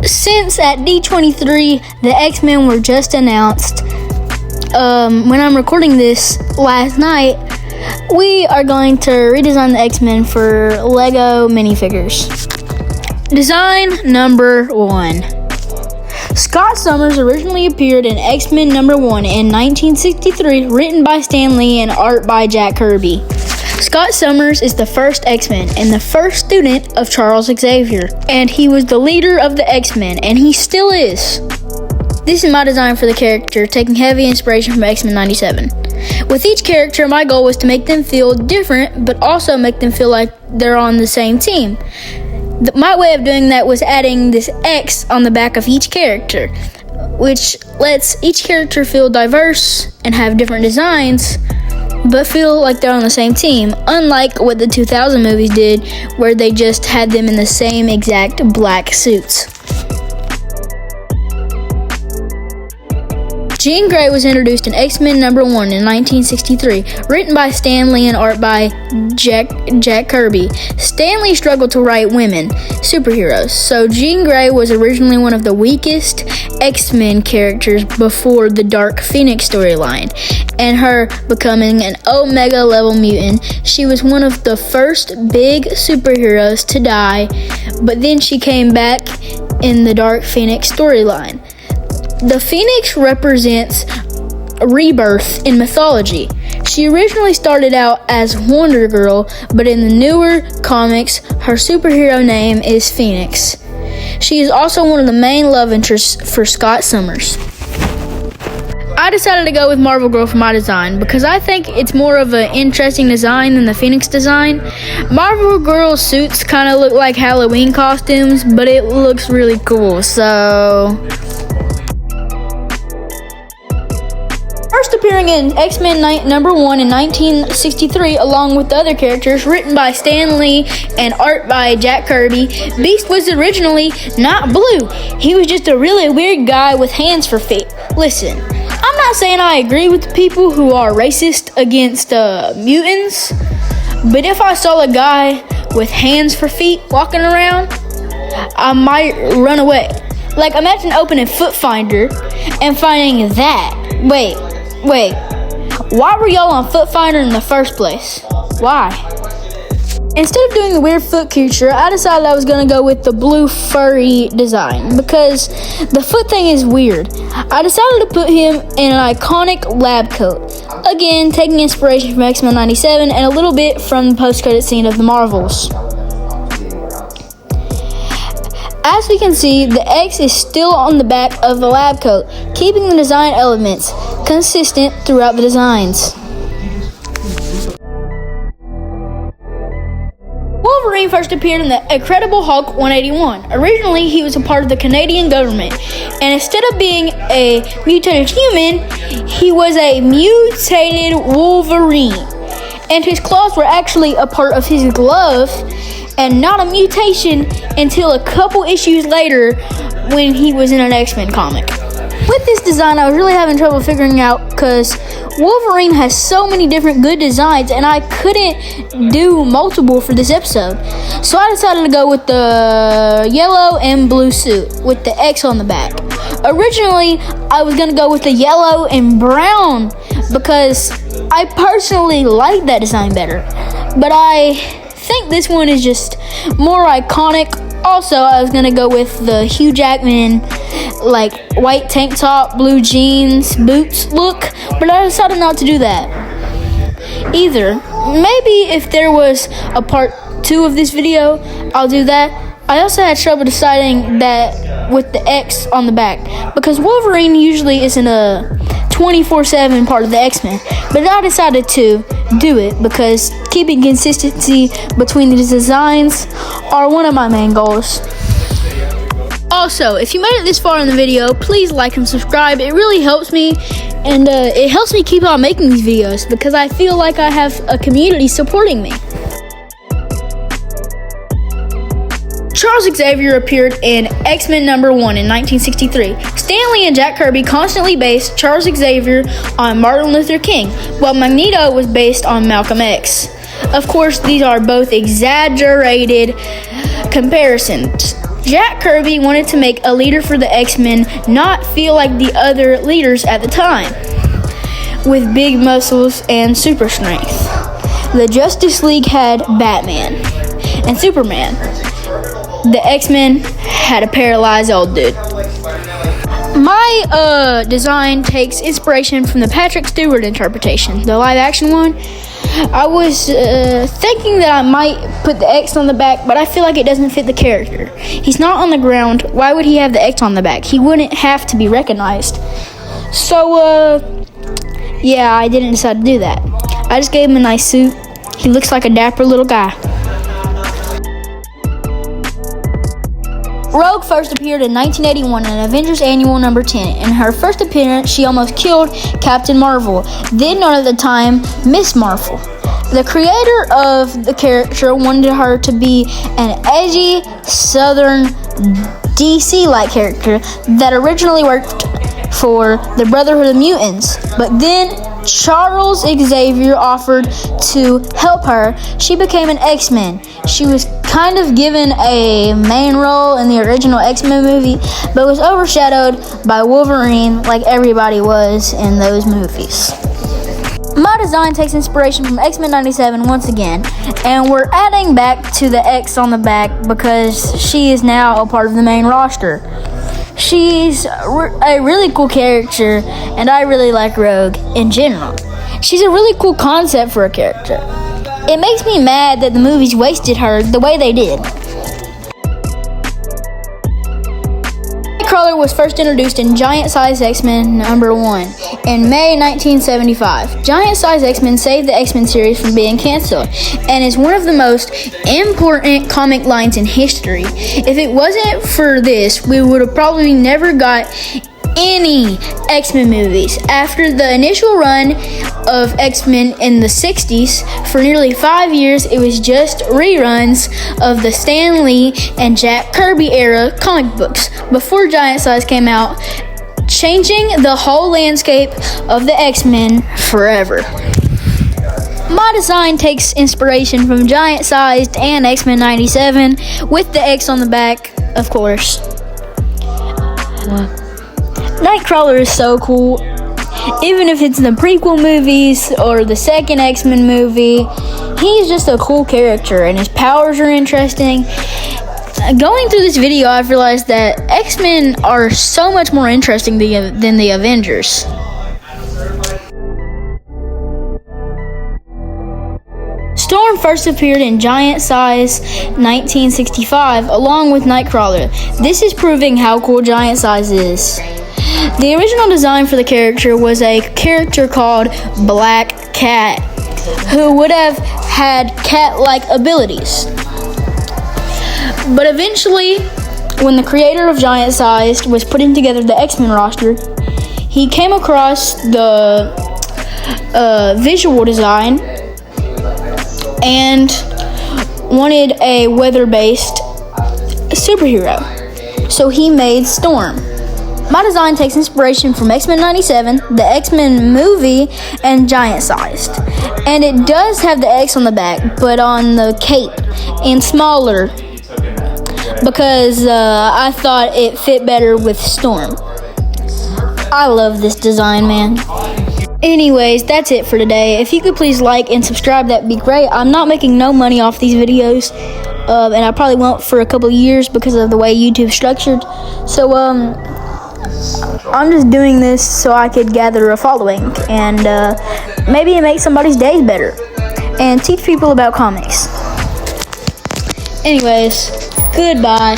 Since at D23 the X-Men were just announced, when I'm recording this last night, we are going to redesign the X-Men for Lego minifigures. Design number 1. Scott Summers originally appeared in X-Men number 1 in 1963, written by Stan Lee and art by Jack Kirby. Scott Summers is the first X-Men and the first student of Charles Xavier, and he was the leader of the X-Men, and he still is. This is my design for the character, taking heavy inspiration from X-Men 97. With each character, my goal was to make them feel different, but also make them feel like they're on the same team. My way of doing that was adding this X on the back of each character, which lets each character feel diverse and have different designs, but feel like they're on the same team, unlike what the 2000 movies did, where they just had them in the same exact black suits. Jean Grey was introduced in X-Men number 1 in 1963, written by Stan Lee and art by Jack Kirby. Stan Lee struggled to write women superheroes, so Jean Grey was originally one of the weakest X-Men characters before the Dark Phoenix storyline, and her becoming an Omega level mutant. She was one of the first big superheroes to die, but then she came back in the Dark Phoenix storyline. The Phoenix represents rebirth in mythology. She originally started out as Wonder Girl, but in the newer comics, her superhero name is Phoenix. She is also one of the main love interests for Scott Summers. I decided to go with Marvel Girl for my design because I think it's more of an interesting design than the Phoenix design. Marvel Girl's suits kind of look like Halloween costumes, but it looks really cool, so... First appearing in X-Men number 1 in 1963, along with the other characters, written by Stan Lee and art by Jack Kirby, Beast was originally not blue. He was just a really weird guy with hands for feet. Listen, I'm not saying I agree with the people who are racist against mutants, but if I saw a guy with hands for feet walking around, I might run away. Like, imagine opening Foot Finder and finding that. Wait, why were y'all on Foot Finder in the first place? Why? Instead of doing the weird foot creature, I decided I was going to go with the blue furry design because the foot thing is weird. I decided to put him in an iconic lab coat. Again, taking inspiration from X-Men 97 and a little bit from the post-credit scene of The Marvels. As we can see, the X is still on the back of the lab coat, keeping the design elements consistent throughout the designs. Wolverine first appeared in the Incredible Hulk 181. Originally, he was a part of the Canadian government, and instead of being a mutated human, he was a mutated Wolverine, and his claws were actually a part of his glove and not a mutation until a couple issues later when he was in an X-Men comic. With this design, I was really having trouble figuring out because Wolverine has so many different good designs and I couldn't do multiple for this episode. So I decided to go with the yellow and blue suit with the X on the back. Originally, I was going to go with the yellow and brown because I personally like that design better. But I think this one is just more iconic. Also, I was gonna go with the Hugh Jackman, like white tank top, blue jeans, boots look, but I decided not to do that either. Maybe if there was a part 2 of this video, I'll do that. I also had trouble deciding that with the X on the back because Wolverine usually isn't a 24/7 part of the X-Men, but I decided to do it because keeping consistency between these designs are one of my main goals. Also, if you made it this far in the video, please like and subscribe. It really helps me, and it helps me keep on making these videos because I feel like I have a community supporting me. Charles Xavier appeared in X-Men number 1 in 1963. Stan Lee and Jack Kirby constantly based Charles Xavier on Martin Luther King, while Magneto was based on Malcolm X. Of course, these are both exaggerated comparisons. Jack Kirby wanted to make a leader for the X-Men not feel like the other leaders at the time, with big muscles and super strength. The Justice League had Batman and Superman. The X-Men had a paralyzed old dude. My design takes inspiration from the Patrick Stewart interpretation, the live action one. I was thinking that I might put the X on the back, but I feel like it doesn't fit the character. He's not on the ground. Why would he have the X on the back? He wouldn't have to be recognized. So, yeah, I didn't decide to do that. I just gave him a nice suit. He looks like a dapper little guy. Rogue first appeared in 1981 in Avengers Annual number 10. In her first appearance, she almost killed Captain Marvel, then known at the time Miss Marvel. The creator of the character wanted her to be an edgy, southern, DC-like character that originally worked for the Brotherhood of Mutants, but then Charles Xavier offered to help her. She became an X-Men. She was kind of given a main role in the original X-Men movie, but was overshadowed by Wolverine like everybody was in those movies. My design takes inspiration from X-Men 97 once again, and we're adding back to the X on the back because she is now a part of the main roster. She's a really cool character, and I really like Rogue in general. She's a really cool concept for a character. It makes me mad that the movies wasted her the way they did. Nightcrawler was first introduced in Giant Size X-Men number 1 in May 1975. Giant Size X-Men saved the X-Men series from being canceled and is one of the most important comic lines in history. If it wasn't for this, we would have probably never got any X-Men movies. After the initial run of X-Men in the 60s, for nearly 5 years, it was just reruns of the Stan Lee and Jack Kirby era comic books before Giant Size came out, changing the whole landscape of the X-Men forever. My design takes inspiration from Giant Sized and X-Men 97, with the X on the back, of course. Nightcrawler is so cool. Even if it's in the prequel movies or the second X-Men movie, he's just a cool character and his powers are interesting. Going through this video, I've realized that X-Men are so much more interesting than the Avengers. Storm first appeared in Giant Size 1965 along with Nightcrawler. This is proving how cool Giant Size is. The original design for the character was a character called Black Cat, who would have had cat-like abilities. But eventually, when the creator of Giant Sized was putting together the X-Men roster, he came across the visual design and wanted a weather-based superhero. So he made Storm. My design takes inspiration from X-Men 97, the X-Men movie, and Giant Sized. And it does have the X on the back, but on the cape, and smaller, because I thought it fit better with Storm. I love this design, man. Anyways, that's it for today. If you could please like and subscribe, that'd be great. I'm not making no money off these videos, and I probably won't for a couple of years because of the way YouTube's structured. So, I'm just doing this so I could gather a following and maybe make somebody's days better and teach people about comics. Anyways, goodbye.